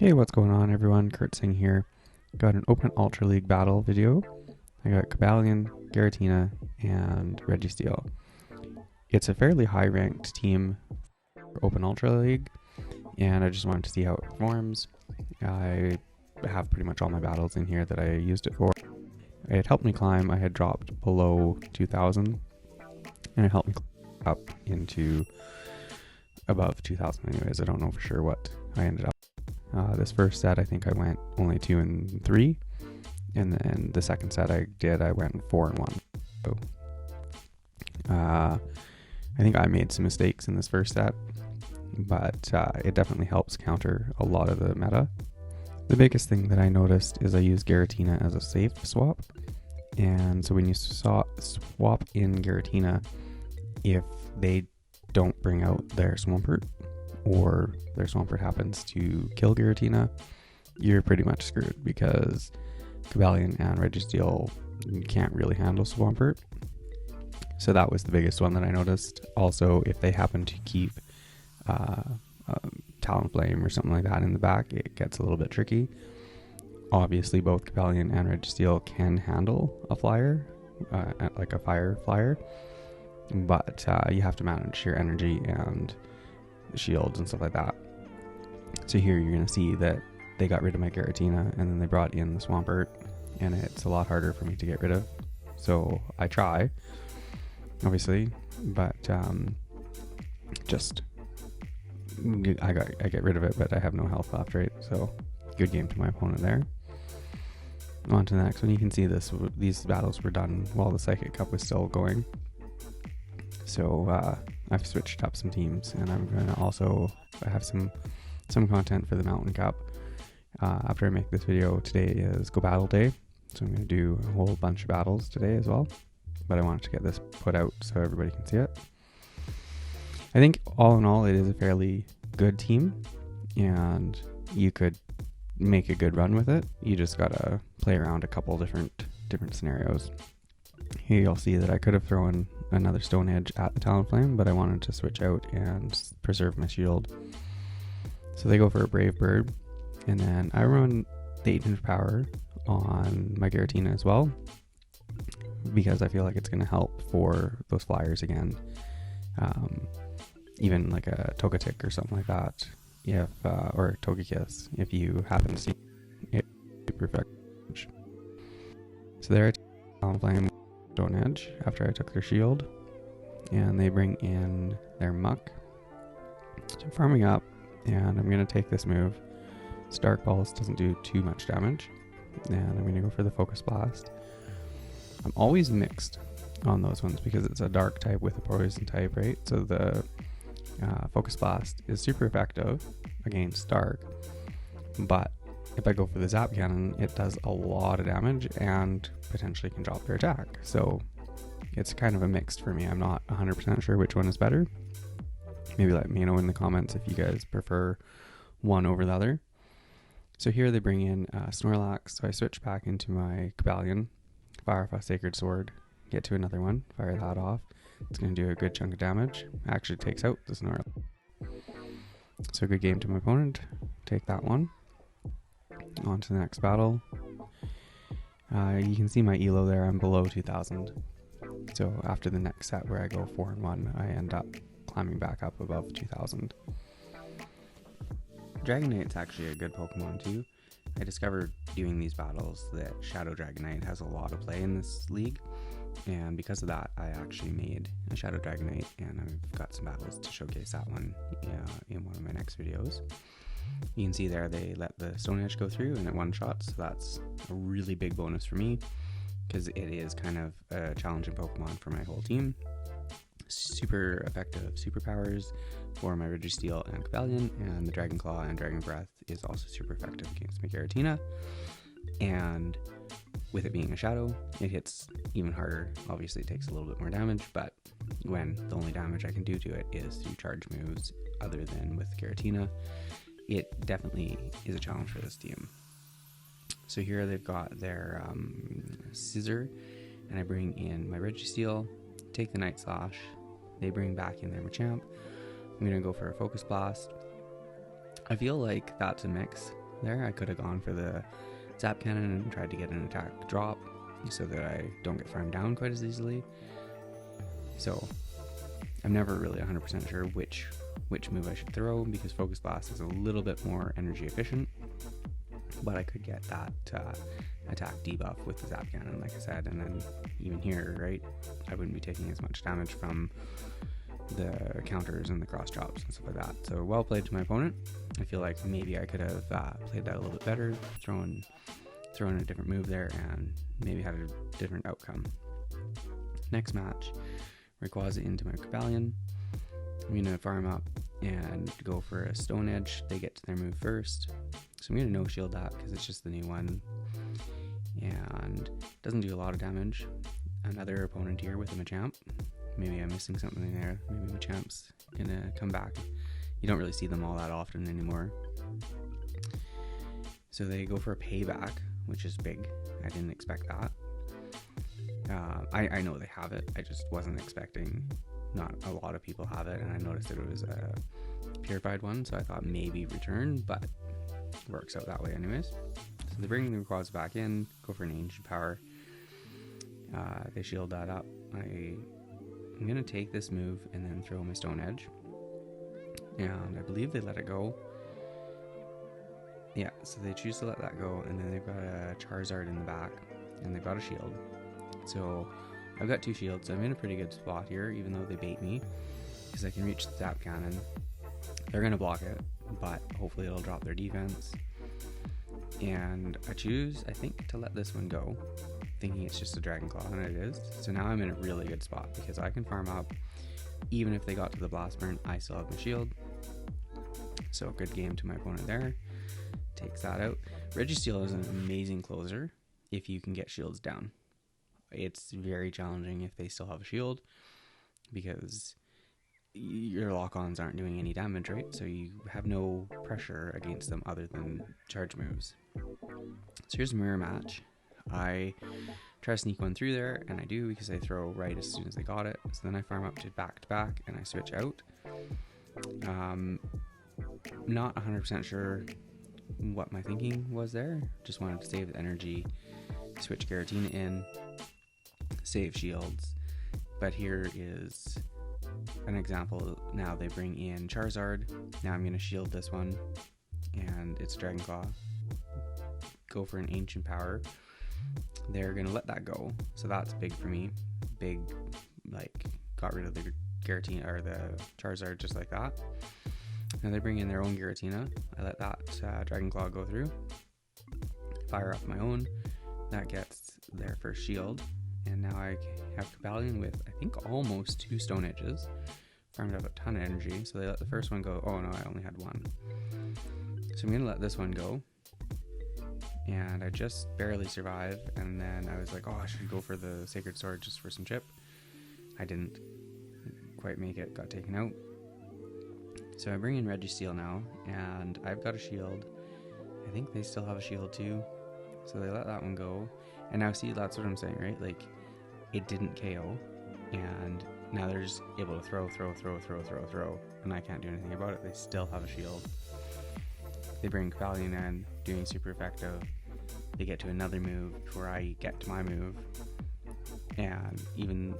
Hey, what's going on, everyone? Kurt Singh here. Got an Open Ultra League battle video. I got Kabalion, Garatina, and Registeel. It's a fairly high ranked team for Open Ultra League, and I just wanted to see how it performs. I have pretty much all my battles in here that I used it for. It helped me climb. I had dropped below 2000, and it helped me up into above 2000 anyways. I don't know for sure what I ended up. This first set, I think I went only 2 and 3, and then the second set I went 4 and 1. So, I think I made some mistakes in this first set, but it definitely helps counter a lot of the meta. The biggest thing that I noticed is I use Garatina as a safe swap, and so when you swap in Garatina, if they don't bring out their Swampert, or their Swampert happens to kill Giratina, you're pretty much screwed because Kabalion and Registeel can't really handle Swampert. So that was the biggest one that I noticed. Also, if they happen to keep Talonflame or something like that in the back, it gets a little bit tricky. Obviously, both Kabalion and Registeel can handle a flyer, like a fire flyer, but you have to manage your energy and shields and stuff like that. So here you're going to see that they got rid of my Giratina and then they brought in the Swampert, and it's a lot harder for me to get rid of. So I try, obviously, but just I get rid of it, but I have no health left, right? So good game to my opponent there. On to the next one. You can see these battles were done while the Psychic Cup was still going. So I've switched up some teams, and I'm going to also have some content for the Mountain Cup. After I make this video, today is Go Battle Day, so I'm going to do a whole bunch of battles today as well, but I wanted to get this put out so everybody can see it. I think all in all, it is a fairly good team, and you could make a good run with it. You just got to play around a couple different scenarios. Here you'll see that I could have thrown another Stone Edge at the Talonflame, but I wanted to switch out and preserve my shield. So they go for a Brave Bird, and then I run the 8-inch power on my Giratina as well, because I feel like it's going to help for those flyers again. Even like a Togetic or something like that, or Togekiss, if you happen to see it, perfect. So there I Talonflame Stone Edge after I took their shield, and they bring in their Muck. So I'm farming up, and I'm going to take this move. Dark Pulse doesn't do too much damage, and I'm going to go for the Focus Blast. I'm always mixed on those ones because it's a dark type with a poison type, right? So the Focus Blast is super effective against dark, but if I go for the Zap Cannon, it does a lot of damage and potentially can drop their attack. So it's kind of a mixed for me. I'm not 100% sure which one is better. Maybe let me know in the comments if you guys prefer one over the other. So here they bring in Snorlax. So I switch back into my Kabalion, fire off a Sacred Sword, get to another one, fire that off. It's going to do a good chunk of damage. Actually takes out the Snorlax. So good game to my opponent. Take that one. On to the next battle. You can see my elo there. I'm below 2000. So after the next set where I go 4 and 1, I end up climbing back up above 2000. Dragonite's actually a good Pokemon too. I discovered doing these battles that Shadow Dragonite has a lot of play in this league, and because of that I actually made a Shadow Dragonite, and I've got some battles to showcase that one in one of my next videos. You can see there they let the Stone Edge go through and it one-shots, so that's a really big bonus for me because it is kind of a challenging Pokemon for my whole team. Super effective superpowers for my Registeel and Kabalion, and the Dragon Claw and Dragon Breath is also super effective against my Giratina. And with it being a shadow, it hits even harder. Obviously it takes a little bit more damage, but when the only damage I can do to it is through charge moves other than with Giratina, it definitely is a challenge for this team. So here they've got their Scissor, and I bring in my Registeel, take the Night Slash. They bring back in their Machamp. I'm going to go for a Focus Blast. I feel like that's a mix there. I could have gone for the Zap Cannon and tried to get an attack drop so that I don't get farmed down quite as easily. So I'm never really 100% sure which move I should throw, because Focus Blast is a little bit more energy efficient, but I could get that attack debuff with the Zap Cannon, like I said, and then even here, right, I wouldn't be taking as much damage from the counters and the cross chops and stuff like that. So well played to my opponent. I feel like maybe I could have played that a little bit better, thrown a different move there, and maybe had a different outcome. Next match, Rayquaza into my Cobalion. I'm going to farm up and go for a Stone Edge. They get to their move first, so I'm going to no-shield that because it's just the new one, and doesn't do a lot of damage. Another opponent here with a Machamp. Maybe I'm missing something there. Maybe Machamp's going to come back. You don't really see them all that often anymore. So they go for a Payback, which is big. I didn't expect that. I know they have it. I just wasn't expecting. Not a lot of people have it, and I noticed that it was a purified one, so I thought maybe return, but it works out that way anyways. So they bring the Rayquaza back in, go for an Ancient Power. They shield that up. I'm going to take this move and then throw my Stone Edge. And I believe they let it go. Yeah, so they choose to let that go, and then they've got a Charizard in the back, and they've got a shield. So I've got 2 shields, so I'm in a pretty good spot here, even though they bait me, because I can reach the Zap Cannon. They're going to block it, but hopefully it'll drop their defense. And I choose, I think, to let this one go, thinking it's just a Dragon Claw, and it is. So now I'm in a really good spot, because I can farm up. Even if they got to the Blast Burn, I still have my shield. So good game to my opponent there. Takes that out. Registeel is an amazing closer if you can get shields down. It's very challenging if they still have a shield, because your lock-ons aren't doing any damage, right? So you have no pressure against them other than charge moves. So here's a mirror match. I try to sneak one through there, and I do, because I throw right as soon as they got it. So then I farm up to back, and I switch out. Not 100% sure what my thinking was there. Just wanted to save the energy, switch Giratina in, save shields. But here is an example. Now they bring in Charizard. Now I'm going to shield this one, and it's Dragon Claw. Go for an Ancient Power. They're going to let that go, so that's big for me. Big, like, got rid of the Giratina, or the Charizard, just like that. Now they bring in their own Giratina. I let that Dragon Claw go through. Fire up my own. That gets their first shield. And now I have Cobalion with, I think, almost 2 Stone Edges. Farmed up a ton of energy. So they let the first one go. Oh no, I only had 1. So I'm going to let this one go. And I just barely survived. And then I was like, oh, I should go for the Sacred Sword just for some chip. I didn't quite make it. Got taken out. So I bring in Registeel now, and I've got a shield. I think they still have a shield too. So they let that one go. And now see, that's what I'm saying, right? Like, it didn't KO. And now they're just able to throw. And I can't do anything about it. They still have a shield. They bring Cobalion in, doing super effective. They get to another move before I get to my move. And even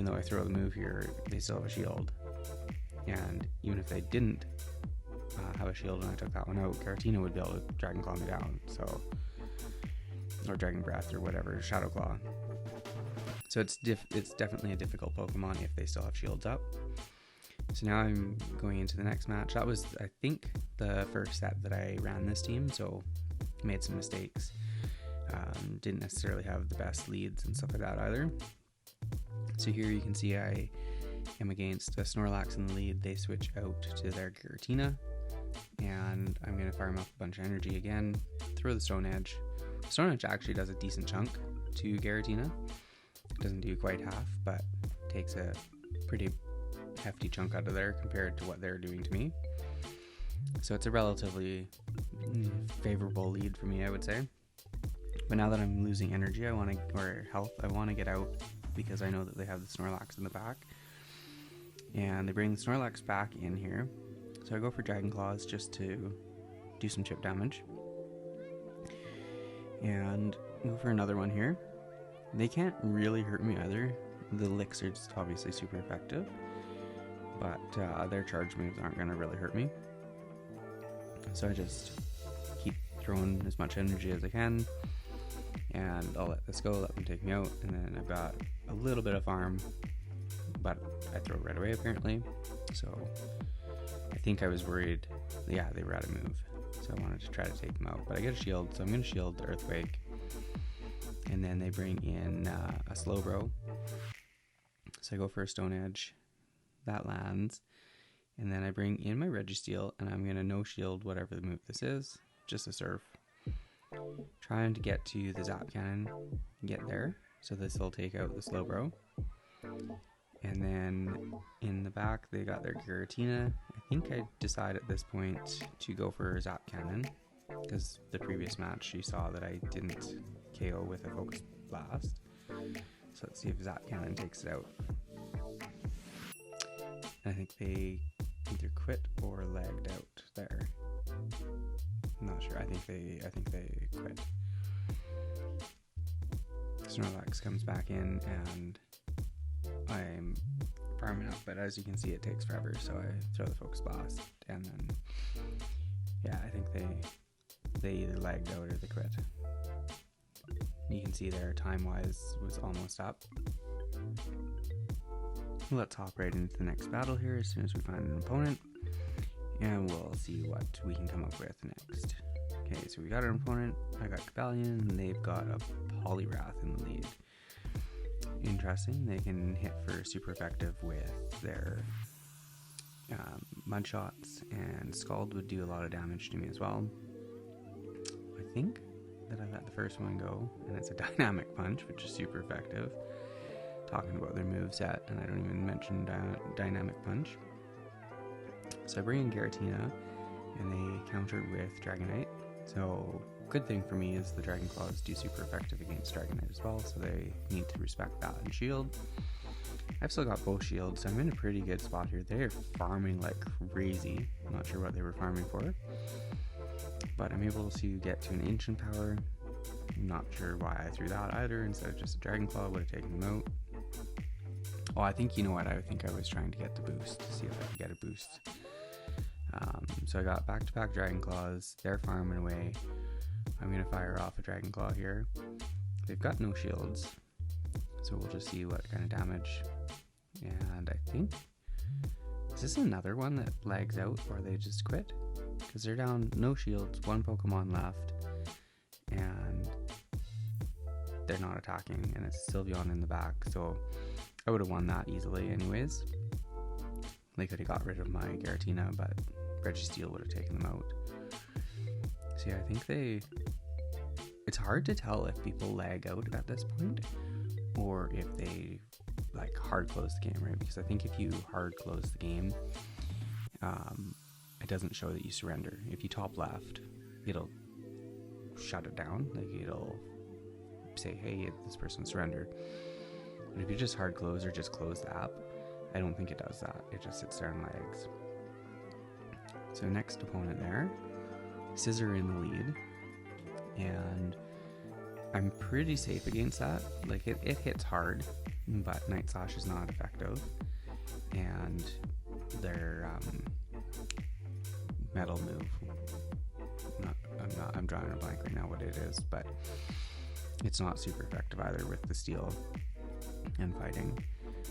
though I throw the move here, they still have a shield. And even if they didn't have a shield and I took that one out, Giratina would be able to Dragon Claw me down, so, or Dragon Breath or whatever, Shadow Claw. So it's definitely a difficult Pokemon if they still have shields up. So now I'm going into the next match. That was, I think, the first set that I ran this team, so made some mistakes. Didn't necessarily have the best leads and stuff like that either. So here you can see I am against a Snorlax in the lead. They switch out to their Giratina, and I'm going to farm up a bunch of energy again, throw the Stone Edge. Stone Edge actually does a decent chunk to Giratina. It doesn't do quite half, but takes a pretty hefty chunk out of there compared to what they're doing to me. So it's a relatively favorable lead for me, I would say. But now that I'm losing energy, or health, I want to get out, because I know that they have the Snorlax in the back. And they bring the Snorlax back in here. So I go for Dragon Claws just to do some chip damage. And go for another one here. They can't really hurt me either. The licks are just obviously super effective, but their charge moves aren't going to really hurt me. So I just keep throwing as much energy as I can, and I'll let this go, let them take me out, and then I've got a little bit of farm, but I throw it right away apparently. So I think I was worried, yeah, they were out of move, so I wanted to try to take them out, but I get a shield, so I'm going to shield the Earthquake. And then they bring in a Slowbro. So I go for a Stone Edge. That lands. And then I bring in my Registeel, and I'm going to no-shield whatever the move this is. Just a Surf. Trying to get to the Zap Cannon. Get there. So this will take out the Slowbro. And then in the back, they got their Giratina. I think I decide at this point to go for Zap Cannon, because the previous match you saw that I didn't KO with a Focus Blast. So let's see if Zap Cannon takes it out. I think they either quit or lagged out there. I'm not sure. I think they quit. Snorlax comes back in and I'm farming up, but as you can see it takes forever, so I throw the Focus Blast, and then yeah, I think they either lagged out or they quit. You can see there time-wise was almost up. Let's hop right into the next battle here as soon as we find an opponent, and we'll see what we can come up with next. Okay, so we got an opponent. I got Cobalion, and they've got a Poliwrath in the lead. Interesting. They can hit for super effective with their Mud Shots, and Scald would do a lot of damage to me as well. I think that I let the first one go, and it's a Dynamic Punch, which is super effective. Talking about their moveset, and I don't even mention Dynamic Punch. So I bring in Giratina, and they counter with Dragonite. So good thing for me is the Dragon Claws do super effective against Dragonite as well, so they need to respect that and shield. I've still got both shields, so I'm in a pretty good spot here. They're farming like crazy. I'm not sure what they were farming for, but I'm able to get to an Ancient Power. I'm not sure why I threw that either. Instead of just a Dragon Claw, would have taken them out. Oh, I think, you know what, I think I was trying to get the boost, to see if I could get a boost. So I got back-to-back Dragon Claws. They're farming away. I'm going to fire off a Dragon Claw here. They've got no shields, so we'll just see what kind of damage. And I think, is this another one that lags out, or they just quit? Because they're down no shields, one Pokemon left, and they're not attacking, and it's Sylveon in the back, so I would have won that easily anyways. They could have got rid of my Giratina, but Registeel would have taken them out. So yeah, I think it's hard to tell if people lag out at this point, or if they like hard close the game, right? Because I think if you hard close the game, it doesn't show that you surrender. If you top left, it'll shut it down, like it'll say, hey, this person surrendered. But if you just hard close or just close the app, I don't think it does that. It just sits there and lags. So next opponent there, Scizor in the lead, and I'm pretty safe against that. Like it hits hard, but Night Slash is not effective, and their metal move, I'm drawing a blank right now what it is, but it's not super effective either with the steel and fighting.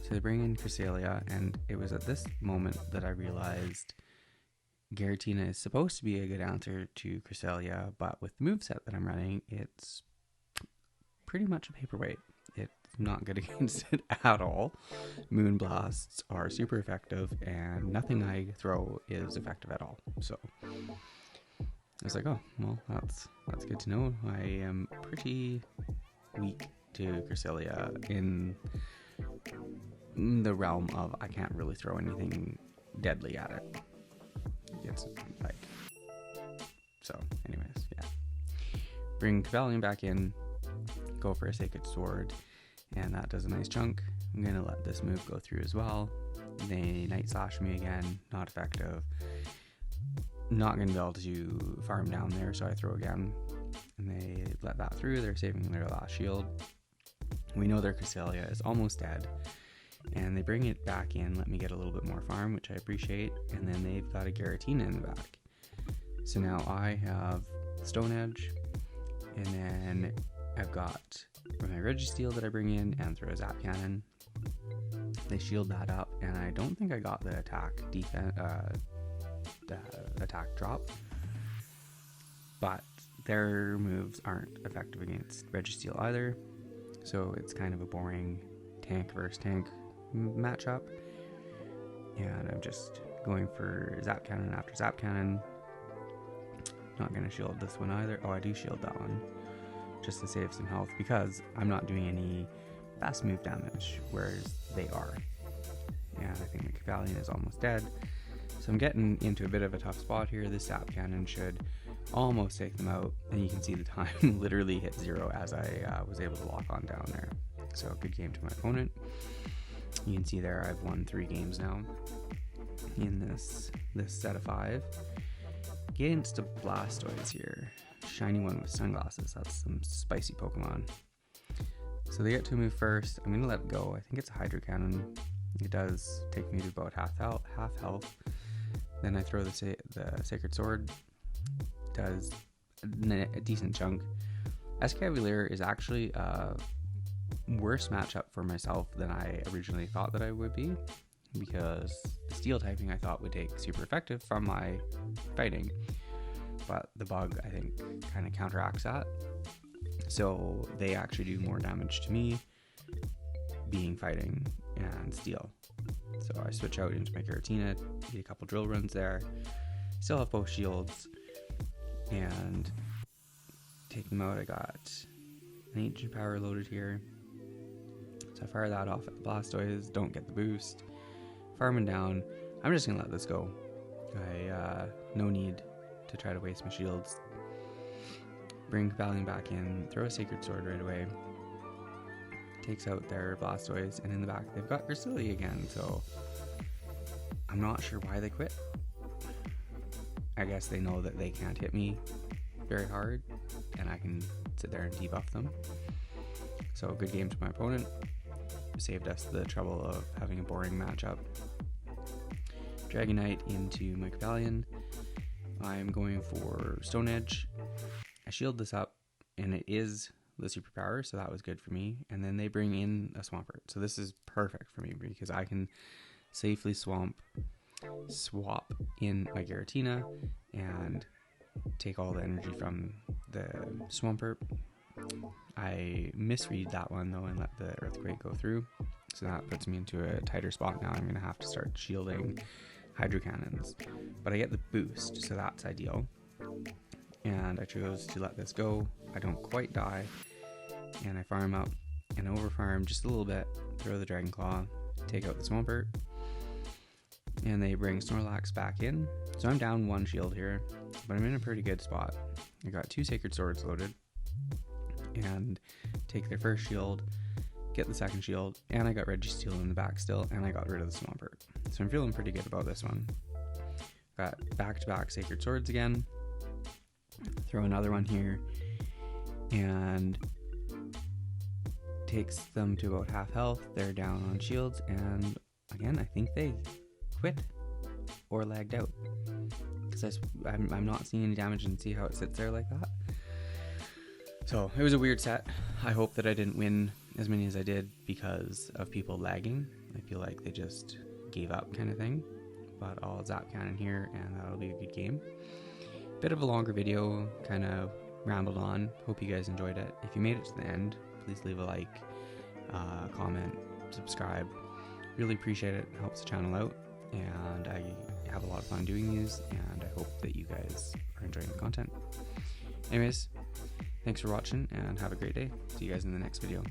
So they bring in Cresselia, and it was at this moment that I realized Giratina is supposed to be a good answer to Cresselia, but with the moveset that I'm running, it's pretty much a paperweight. It's not good against it at all. Moonblasts are super effective, and nothing I throw is effective at all. So I was like, oh, well, that's good to know. I am pretty weak to Cresselia in the realm of I can't really throw anything deadly at it. It's like, so anyways, yeah. Bring Cobalion back in, go for a Sacred Sword, and that does a nice chunk. I'm going to let this move go through as well. They Night Slash me again, not effective. not going to be able to farm down there, so I throw again, and they let that through. They're saving their last shield. We know their Cresselia is almost dead, and they bring it back in, let me get a little bit more farm, which I appreciate, and then they've got a Giratina in the back. So now I have Stone Edge, and then I've got my Registeel that I bring in and throw a Zap Cannon. They shield that up, and I don't think I got the attack drop, but their moves aren't effective against Registeel either, so it's kind of a boring tank versus tank matchup. And I'm just going for Zap Cannon after Zap Cannon. Not going to shield this one either. Oh, I do shield that one just to save some health, because I'm not doing any fast move damage, whereas they are. And I think the Cavalion is almost dead, so I'm getting into a bit of a tough spot here. This Zap Cannon should almost take them out, and you can see the time literally hit 0 as I was able to lock on down there. So good game to my opponent. You can see there I've won 3 games now in this set of 5 against a Blastoise here. Shiny one with sunglasses. That's some spicy Pokemon. So they get to move first. I'm going to let it go. I think it's a Hydro Cannon. It does take me to about half health. Then I throw the Sacred Sword. It does a decent chunk. Escavalier is actually a worse matchup for myself than I originally thought that I would be, because the Steel typing I thought would take super effective from my fighting, but the bug I think kind of counteracts that, so they actually do more damage to me being fighting and Steel. So I switch out into my Giratina, get a couple drill runs there, still have both shields, and take them out. I got an Ancient Power loaded here, so I fire that off at the Blastoise, don't get the boost, farming down. I'm just gonna let this go. No need to try to waste my shields. Bring Cavalion back in, throw a Sacred Sword right away, takes out their Blastoise, and in the back they've got Cresselia again, so I'm not sure why they quit. I guess they know that they can't hit me very hard, and I can sit there and debuff them. So good game to my opponent. Saved us the trouble of having a boring matchup. Dragonite into my Cavalion. I'm going for Stone Edge. I shield this up, and it is the superpower, so that was good for me. And then they bring in a Swampert, so this is perfect for me because I can safely swap in my Giratina and take all the energy from the Swampert. I misread that one though and let the Earthquake go through, so that puts me into a tighter spot. Now I'm going to have to start shielding Hydro Cannons, but I get the boost, so that's ideal. And I chose to let this go. I don't quite die, and I farm up and overfarm just a little bit, throw the Dragon Claw, take out the Swampert, and they bring Snorlax back in. So I'm down 1 shield here, but I'm in a pretty good spot. I got 2 Sacred Swords loaded, and take their first shield, get the second shield, and I got Registeel in the back still, and I got rid of the Swampert. So I'm feeling pretty good about this one. Got back-to-back Sacred Swords again, throw another one here, and takes them to about half health. They're down on shields, and again I think they quit or lagged out, because I'm not seeing any damage, and see how it sits there like that. So it was a weird set. I hope that I didn't win as many as I did because of people lagging. I feel like they just gave up kind of thing, but I'll Zap Cannon here and that'll be a good game. Bit of a longer video, kind of rambled on. Hope you guys enjoyed it. If you made it to the end, please leave a like, comment, subscribe. Really appreciate it. It helps the channel out, and I have a lot of fun doing these, and I hope that you guys are enjoying the content. Anyways, thanks for watching and have a great day. See you guys in the next video.